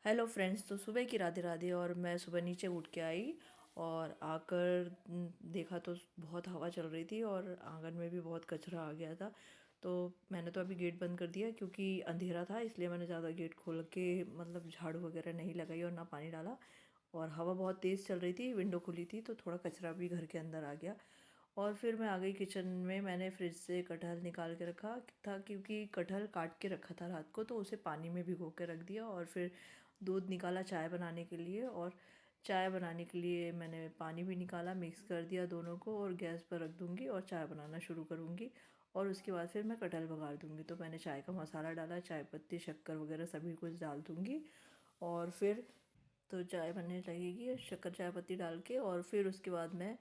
Hello friends. तो सुबह की राधे राधे। और मैं सुबह नीचे उठ के आई और आकर देखा तो बहुत हवा चल रही थी और आंगन में भी बहुत कचरा आ गया था। तो मैंने तो अभी गेट बंद कर दिया क्योंकि अंधेरा था, इसलिए मैंने ज़्यादा गेट खोल के मतलब झाड़ू वगैरह नहीं लगाई और ना पानी डाला। और हवा बहुत तेज़ चल रही थी, विंडो खुली थी तो थोड़ा कचरा भी घर के अंदर आ गया। और फिर मैं आ गई किचन में। मैंने फ्रिज से कटहल निकाल के रखा था क्योंकि कटहल काट के रखा था रात को, तो उसे पानी में भिगो के रख दिया। और फिर दूध निकाला चाय बनाने के लिए, और चाय बनाने के लिए मैंने पानी भी निकाला, मिक्स कर दिया दोनों को और गैस पर रख दूँगी और चाय बनाना शुरू करूँगी। और उसके बाद फिर मैं कटहल बघार दूँगी। तो मैंने चाय का मसाला डाला, चाय पत्ती, शक्कर वगैरह सभी कुछ डाल दूँगी। और फिर तो चाय बनने लगेगी शक्कर चाय पत्ती डाल के। और फिर उसके बाद मैं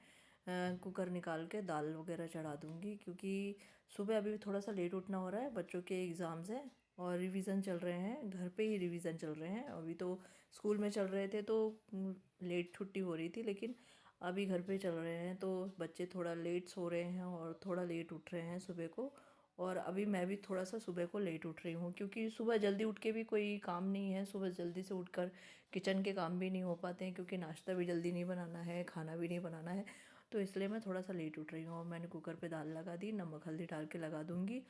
कुकर निकाल के दाल वगैरह चढ़ा दूँगी क्योंकि सुबह अभी थोड़ा सा लेट उठना हो रहा है, बच्चों के एग्ज़ाम्स हैं और रिवीजन चल रहे हैं, घर पे ही रिवीजन चल रहे हैं। अभी तो स्कूल में चल रहे थे तो लेट छुट्टी हो रही थी, लेकिन अभी घर पे चल रहे हैं तो बच्चे थोड़ा लेट सो रहे हैं और थोड़ा लेट उठ रहे हैं सुबह को। और अभी मैं भी थोड़ा सा सुबह को लेट उठ रही हूँ क्योंकि सुबह जल्दी उठ के भी कोई काम नहीं है। सुबह जल्दी से उठकर किचन के काम भी नहीं हो पाते हैं क्योंकि नाश्ता भी जल्दी नहीं बनाना है, खाना भी नहीं बनाना है। तो इसलिए मैं थोड़ा सा लेट उठ रही हूँ और मैंने कुकर पे दाल लगा दी, नमक हल्दी डाल के लगा दूँगी।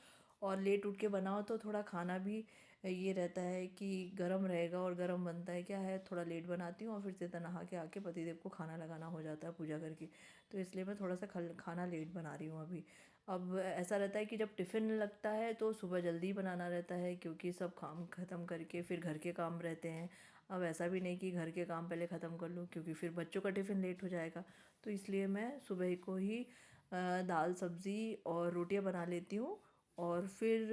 और लेट उठ के बनाओ तो थोड़ा खाना भी ये रहता है कि गर्म रहेगा और गर्म बनता है। क्या है, थोड़ा लेट बनाती हूँ और फिर सीधा नहा के आके पतिदेव को खाना लगाना हो जाता है पूजा करके। तो इसलिए मैं थोड़ा सा खाना लेट बना रही हूँ अभी। अब ऐसा रहता है कि जब टिफ़िन लगता है तो सुबह जल्दी बनाना रहता है क्योंकि सब काम ख़त्म करके फिर घर के काम रहते हैं। अब ऐसा भी नहीं कि घर के काम पहले ख़त्म कर लूँ क्योंकि फिर बच्चों का टिफ़िन लेट हो जाएगा। तो इसलिए मैं सुबह को ही दाल सब्ज़ी और रोटियां बना लेती हूँ और फिर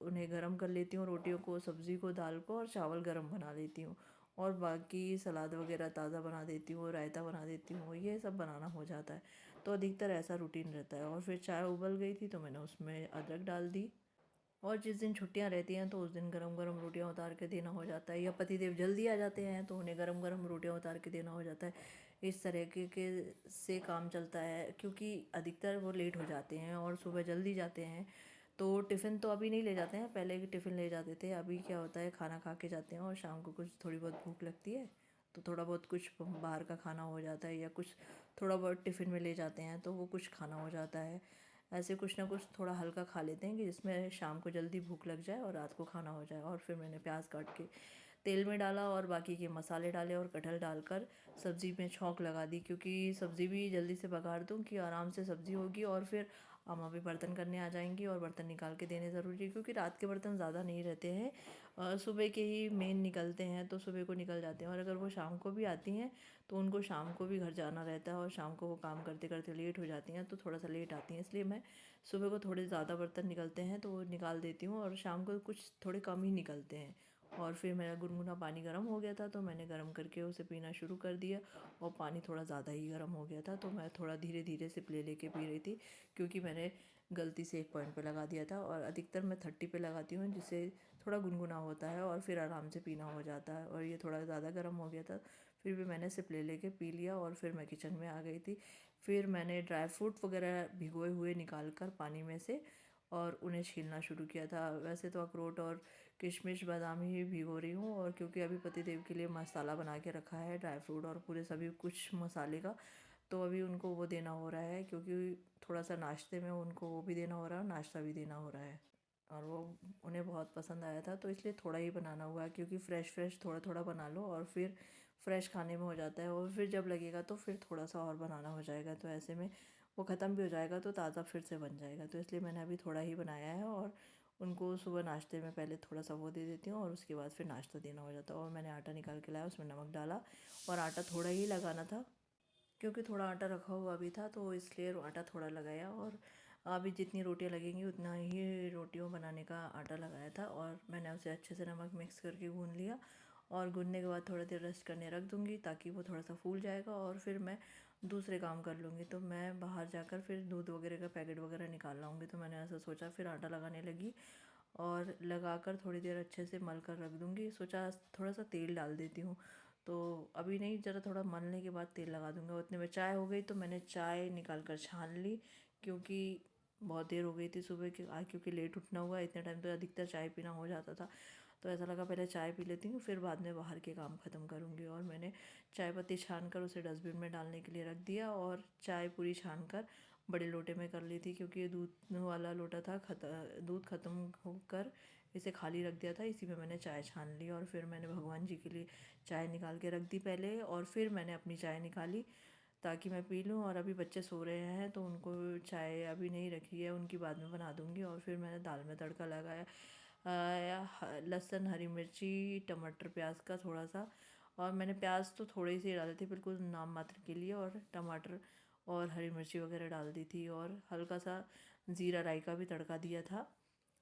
उन्हें गरम कर लेती हूँ, रोटियों को, सब्ज़ी को, दाल को, और चावल गरम बना लेती हूँ। और बाकी सलाद वगैरह ताज़ा बना देती हूँ, रायता बना देती हूँ, ये सब बनाना हो जाता है। तो अधिकतर ऐसा रूटीन रहता है। और फिर चाय उबल गई थी तो मैंने उसमें अदरक डाल दी। और जिस दिन छुट्टियां रहती हैं तो उस दिन गरम गरम रोटियां उतार के देना हो जाता है, या पतिदेव जल्दी आ जाते हैं तो उन्हें गरम गरम रोटियां उतार के देना हो जाता है। इस तरह के से काम चलता है क्योंकि अधिकतर वो लेट हो जाते हैं और सुबह जल्दी जाते हैं। तो टिफ़िन तो अभी नहीं ले जाते हैं, पहले के टिफ़िन ले जाते थे। अभी क्या होता है, खाना खा के जाते हैं और शाम को कुछ थोड़ी बहुत भूख लगती है तो थोड़ा बहुत कुछ बाहर का खाना हो जाता है, या कुछ थोड़ा बहुत टिफ़िन में ले जाते हैं तो वो कुछ खाना हो जाता है। ऐसे कुछ ना कुछ थोड़ा हल्का खा लेते हैं कि जिसमें शाम को जल्दी भूख लग जाए और रात को खाना हो जाए। और फिर मैंने प्याज काट के तेल में डाला और बाकी के मसाले डाले और कटहल डालकर सब्ज़ी में छौंक लगा दी क्योंकि सब्ज़ी भी जल्दी से बघार दूँ कि आराम से सब्ज़ी होगी। और फिर अम्मा भी बर्तन करने आ जाएंगी और बर्तन निकाल के देने ज़रूरी है क्योंकि रात के बर्तन ज़्यादा नहीं रहते हैं, सुबह के ही मेन निकलते हैं तो सुबह को निकल जाते हैं। और अगर वो शाम को भी आती हैं तो उनको शाम को भी घर जाना रहता है और शाम को वो काम करते करते लेट हो जाती हैं तो थोड़ा सा लेट आती हैं। इसलिए मैं सुबह को थोड़े ज़्यादा बर्तन निकलते हैं तो वो निकाल देती हूँ और शाम को कुछ थोड़े कम ही निकलते हैं। और फिर मेरा गुनगुना पानी गर्म हो गया था तो मैंने गर्म करके उसे पीना शुरू कर दिया। और पानी थोड़ा ज़्यादा ही गर्म हो गया था तो मैं थोड़ा धीरे धीरे सिप ले लेके पी रही थी क्योंकि मैंने गलती से एक पॉइंट पे लगा दिया था। और अधिकतर मैं 30 पे लगाती हूँ जिससे थोड़ा गुनगुना होता है और फिर आराम से पीना हो जाता है। और ये थोड़ा ज़्यादा गर्म हो गया था, फिर भी मैंने सिप ले लेके पी लिया और फिर मैं किचन में आ गई थी। फिर मैंने ड्राई फ्रूट वगैरह भिगोए हुए निकाल कर पानी में से और उन्हें छीलना शुरू किया था। वैसे तो अखरोट और किशमिश बादाम ही भिगो रही हूँ, और क्योंकि अभी पतिदेव के लिए मसाला बना के रखा है ड्राई फ्रूट और पूरे सभी कुछ मसाले का, तो अभी उनको वो देना हो रहा है क्योंकि थोड़ा सा नाश्ते में उनको वो भी देना हो रहा है और नाश्ता भी देना हो रहा है। और वो उन्हें बहुत पसंद आया था तो इसलिए थोड़ा ही बनाना हुआ है क्योंकि फ़्रेश फ़्रेश थोड़ा थोड़ा बना लो और फिर फ्रेश खाने में हो जाता है। और फिर जब लगेगा तो फिर थोड़ा सा और बनाना हो जाएगा, तो ऐसे में वो ख़त्म भी हो जाएगा तो ताज़ा फिर से बन जाएगा। तो इसलिए मैंने अभी थोड़ा ही बनाया है और उनको सुबह नाश्ते में पहले थोड़ा सा वो दे देती हूँ और उसके बाद फिर नाश्ता देना हो जाता है। और मैंने आटा निकाल के लाया, उसमें नमक डाला और आटा थोड़ा ही लगाना था क्योंकि थोड़ा आटा रखा हुआ भी था तो इसलिए आटा थोड़ा लगाया। और अभी जितनी रोटियां लगेंगी उतना ही रोटियों बनाने का आटा लगाया था और मैंने उसे अच्छे से नमक मिक्स करके गूँध लिया। और गूँधने के बाद थोड़ा देर रेस्ट करने रख दूँगी ताकि वो थोड़ा सा फूल जाएगा और फिर मैं दूसरे काम कर लूँगी। तो मैं बाहर जाकर फिर दूध वगैरह का पैकेट वगैरह निकाल लाऊँगी, तो मैंने ऐसा सोचा। फिर आटा लगाने लगी और लगाकर थोड़ी देर अच्छे से मल कर रख दूँगी। सोचा थोड़ा सा तेल डाल देती हूँ, तो अभी नहीं, ज़रा थोड़ा मलने के बाद तेल लगा दूँगा। उतने में चाय हो गई तो मैंने चाय निकाल कर छान ली क्योंकि बहुत देर हो गई थी सुबह के आज, क्योंकि लेट उठना हुआ, इतने टाइम तो अधिकतर चाय पीना हो जाता था। तो ऐसा लगा पहले चाय पी लेती हूँ, फिर बाद में बाहर के काम ख़त्म करूँगी। और मैंने चाय पत्ती छान कर उसे डस्टबिन में डालने के लिए रख दिया, और चाय पूरी छान कर बड़े लोटे में कर ली थी, क्योंकि ये दूध वाला लोटा था, दूध ख़त्म होकर इसे खाली रख दिया था। इसी में मैंने चाय छान ली, और फिर मैंने भगवान जी के लिए चाय निकाल के रख दी पहले, और फिर मैंने अपनी चाय निकाली ताकि मैं पी लूँ। और अभी बच्चे सो रहे हैं तो उनको चाय अभी नहीं रखी है, उनकी बाद में बना दूँगी। और फिर मैंने दाल में तड़का लगाया, लहसुन, हरी मिर्ची, टमाटर, प्याज का थोड़ा सा, और मैंने प्याज तो थोड़े से डाले थे बिल्कुल नाम मात्र के लिए, और टमाटर और हरी मिर्ची वगैरह डाल दी थी, और हल्का सा ज़ीरा राई का भी तड़का दिया था।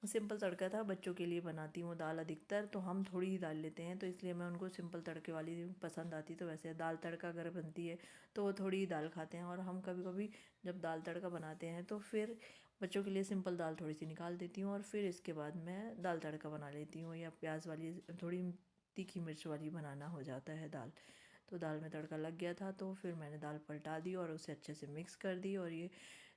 सिंपल तड़का था, बच्चों के लिए बनाती हूँ दाल अधिकतर, तो हम थोड़ी ही दाल लेते हैं, तो इसलिए मैं उनको सिंपल तड़के वाली पसंद आती। तो वैसे दाल तड़का अगर बनती है तो वो थोड़ी ही दाल खाते हैं, और हम कभी कभी जब दाल तड़का बनाते हैं तो फिर बच्चों के लिए सिंपल दाल थोड़ी सी निकाल देती हूँ, और फिर इसके बाद मैं दाल तड़का बना लेती हूँ, या प्याज वाली थोड़ी तीखी मिर्च वाली बनाना हो जाता है दाल। तो दाल में तड़का लग गया था, तो फिर मैंने दाल पलटा दी और उसे अच्छे से मिक्स कर दी, और ये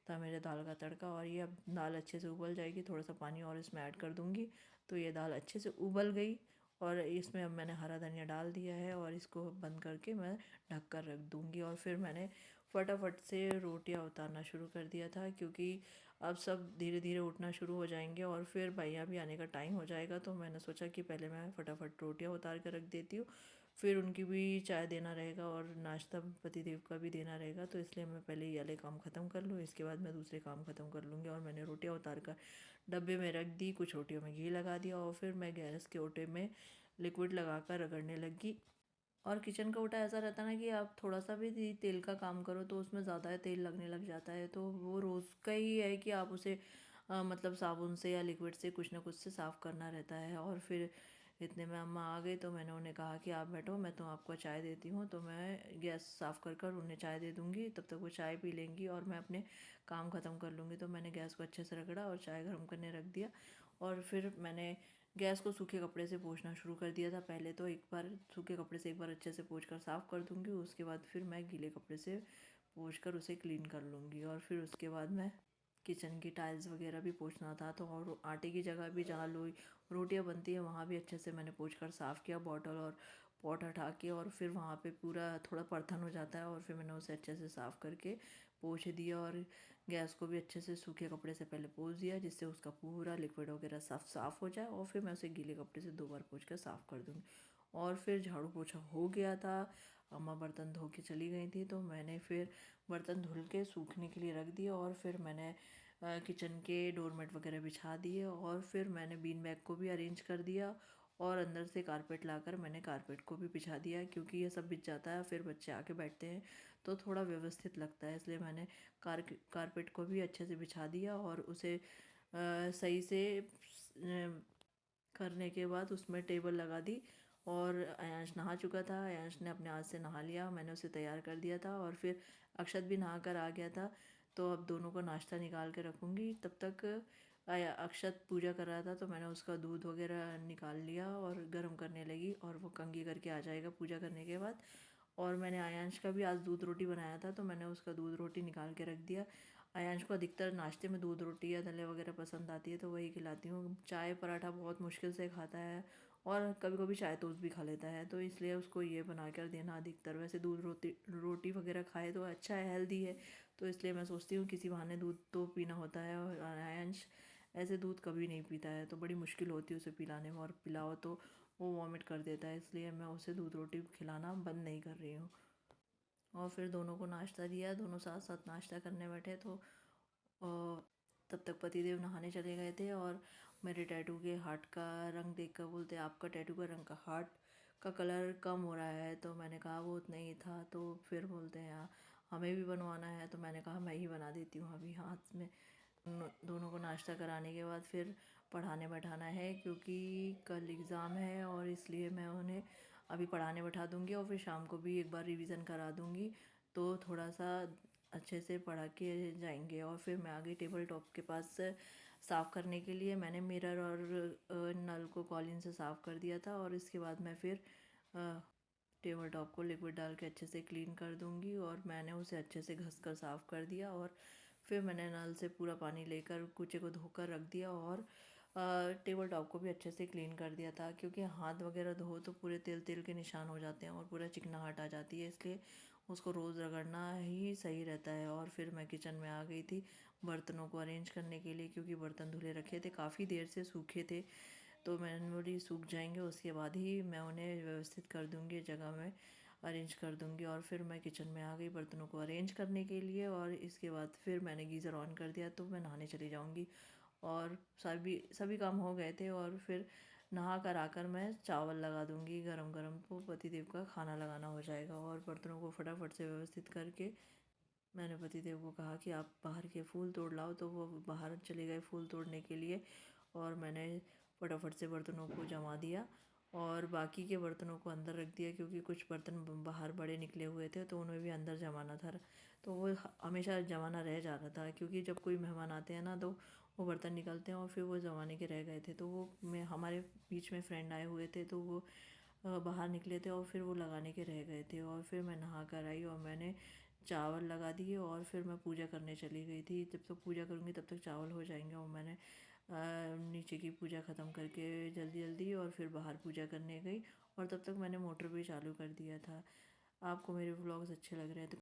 था मेरे दाल का तड़का। और ये अब दाल अच्छे से उबल जाएगी, थोड़ा सा पानी और इसमें ऐड कर दूँगी, तो ये दाल अच्छे से उबल गई। और इसमें अब मैंने हरा धनिया डाल दिया है, और इसको बंद करके मैं ढक कर रख दूँगी। और फिर मैंने फटाफट से रोटियां उतारना शुरू कर दिया था, क्योंकि अब सब धीरे धीरे उठना शुरू हो जाएंगे, और फिर भैया भी आने का टाइम हो जाएगा। तो मैंने सोचा कि पहले मैं फटाफट रोटियां उतार कर रख देती हूँ, फिर उनकी भी चाय देना रहेगा और नाश्ता पतिदेव का भी देना रहेगा, तो इसलिए मैं पहले ये वाले काम ख़त्म कर लूँ, इसके बाद मैं दूसरे काम ख़त्म कर लूँगी। और मैंने रोटियां उतार कर डब्बे में रख दी, कुछ रोटियों में घी लगा दिया, और फिर मैं गैस के ओटे में लिक्विड लगा कर रगड़ने लगी। और किचन का ओटा ऐसा रहता है ना कि आप थोड़ा सा भी तेल का काम करो तो उसमें ज़्यादा तेल लगने लग जाता है, तो वो रोज़ का ही है कि आप उसे मतलब साबुन से या लिक्विड से कुछ ना कुछ से साफ़ करना रहता है। और फिर इतने में अम्मा आ गई, तो मैंने उन्हें कहा कि आप बैठो, मैं तो आपको चाय देती हूँ। तो मैं गैस साफ़ कर कर उन्हें चाय दे दूँगी, तब तक वो चाय पी लेंगी और मैं अपने काम ख़त्म कर लूँगी। तो मैंने गैस को अच्छे से रगड़ा और चाय गर्म करने रख दिया, और फिर मैंने गैस को सूखे कपड़े से पोंछना शुरू कर दिया था। पहले तो एक बार सूखे कपड़े से एक बार अच्छे से पोंछ कर साफ़ कर दूँगी, उसके बाद फिर मैं गीले कपड़े से पोंछ कर उसे क्लीन कर लूँगी। और फिर उसके बाद मैं किचन की टाइल्स वगैरह भी पोंछना था, तो और आटे की जगह भी जहाँ लोई रोटियां बनती है वहाँ भी अच्छे से मैंने पोंछ कर साफ़ किया, बॉटल और पॉट हटा के। और फिर वहाँ पे पूरा थोड़ा परथन हो जाता है, और फिर मैंने उसे अच्छे से साफ़ करके पोंछ दिया, और गैस को भी अच्छे से सूखे कपड़े से पहले पोंछ दिया, जिससे उसका पूरा लिक्विड वगैरह साफ़ हो जाए। और फिर मैं उसे गीले कपड़े से 2 बार पोंछ कर साफ़ कर दूँगी। और फिर झाड़ू पोछा हो गया था, अम्मा बर्तन धो के चली गई थी, तो मैंने फिर बर्तन धुल के सूखने के लिए रख दिया। और फिर मैंने किचन के डोरमेट वगैरह बिछा दिए, और फिर मैंने बीन बैग को भी अरेंज कर दिया, और अंदर से कारपेट लाकर मैंने कारपेट को भी बिछा दिया, क्योंकि ये सब बिछ जाता है फिर बच्चे आके बैठते हैं तो थोड़ा व्यवस्थित लगता है, इसलिए मैंने कारपेट को भी अच्छे से बिछा दिया। और उसे सही से करने के बाद उसमें टेबल लगा दी। और अयांश नहा चुका था, अयांश ने अपने हाथ से नहा लिया, मैंने उसे तैयार कर दिया था। और फिर अक्षत भी नहा कर आ गया था, तो अब दोनों को नाश्ता निकाल के रखूँगी। तब तक अक्षत पूजा कर रहा था, तो मैंने उसका दूध वगैरह निकाल लिया और गर्म करने लगी, और वो कंघी करके आ जाएगा पूजा करने के बाद। और मैंने आयांश का भी आज दूध रोटी बनाया था, तो मैंने उसका दूध रोटी निकाल के रख दिया। आयांश को अधिकतर नाश्ते में दूध रोटी या दलिया वगैरह पसंद आती है, तो वही खिलाती हूँ। चाय पराठा बहुत मुश्किल से खाता है, और कभी कभी चाय टोस्ट भी खा लेता है, तो इसलिए उसको ये बना कर देना अधिकतर। वैसे दूध रोटी रोटी वगैरह खाए तो अच्छा है, हेल्दी है, तो इसलिए मैं सोचती हूँ किसी बहाने दूध तो पीना होता है। और आयांश ऐसे दूध कभी नहीं पीता है, तो बड़ी मुश्किल होती है उसे पिलाने में, और पिलाओ तो वो वॉमिट कर देता है, इसलिए मैं उसे दूध रोटी खिलाना बंद नहीं कर रही हूँ। और फिर दोनों को नाश्ता दिया, दोनों साथ साथ नाश्ता करने बैठे, तो तब तक पतिदेव नहाने चले गए थे। और मेरे टैटू के हार्ट का रंग देख कर बोलते, आपका टैटू का रंग का हार्ट का कलर कम हो रहा है। तो मैंने कहा वो उतना ही था, तो फिर बोलते हैं हमें भी बनवाना है, तो मैंने कहा मैं ही बना देती हूँ अभी हाथ में। दोनों को नाश्ता कराने के बाद फिर पढ़ाने बैठाना है, क्योंकि कल एग्ज़ाम है, और इसलिए मैं उन्हें अभी पढ़ाने बैठा दूँगी, और फिर शाम को भी एक बार रिवीज़न करा दूँगी, तो थोड़ा सा अच्छे से पढ़ा के जाएंगे। और फिर मैं आ गई टेबल टॉप के पास साफ़ करने के लिए। मैंने मिरर और नल को कॉलिन से साफ़ कर दिया था, और इसके बाद मैं फिर टेबल टॉप को लिक्विड डाल के अच्छे से क्लीन कर दूँगी। और मैंने उसे अच्छे से घस कर साफ़ कर दिया, और फिर मैंने नल से पूरा पानी लेकर कूचे को धोकर रख दिया, और टेबल टॉप को भी अच्छे से क्लीन कर दिया था, क्योंकि हाथ वगैरह धो तो पूरे तेल तेल के निशान हो जाते हैं और पूरा चिकनाहट आ जाती है, इसलिए उसको रोज़ रगड़ना ही सही रहता है। और फिर मैं किचन में आ गई थी बर्तनों को अरेंज करने के लिए, क्योंकि बर्तन धुले रखे थे, काफ़ी देर से सूखे थे। तो मैंने बोली सूख जाएंगे उसके बाद ही मैं उन्हें व्यवस्थित कर दूँगी, जगह में अरेंज कर दूँगी। और फिर मैं किचन में आ गई बर्तनों को अरेंज करने के लिए, और इसके बाद फिर मैंने गीज़र ऑन कर दिया, तो मैं नहाने चली जाऊँगी। और सभी सभी काम हो गए थे, और फिर नहा कर आकर मैं चावल लगा दूँगी गरम गरम, तो पतिदेव का खाना लगाना हो जाएगा। और बर्तनों को फटाफट से व्यवस्थित करके मैंने पतिदेव को कहा कि आप बाहर के फूल तोड़ लाओ, तो वो बाहर चले गए फूल तोड़ने के लिए, और मैंने फटाफट से बर्तनों को जमा दिया और बाकी के बर्तनों को अंदर रख दिया, क्योंकि कुछ बर्तन बाहर बड़े निकले हुए थे, तो उन्हें भी अंदर जमाना था। तो वो हमेशा जमाना रह जा रहा था, क्योंकि जब कोई मेहमान आते हैं ना, तो वो बर्तन निकलते हैं और फिर वो जमाने के रह गए थे। तो वो मैं हमारे बीच में फ्रेंड आए हुए थे, तो वो बाहर निकले थे और फिर वो लगाने के रह गए थे। और फिर मैं नहा कर आई और मैंने चावल लगा दिए, और फिर मैं पूजा करने चली गई थी। जब तक पूजा करूँगी तब तक चावल हो जाएंगे, और मैंने नीचे की पूजा ख़त्म करके जल्दी जल्दी और फिर बाहर पूजा करने गई, और तब तक मैंने मोटर भी चालू कर दिया था। आपको मेरे व्लॉग्स अच्छे लग रहे हैं तो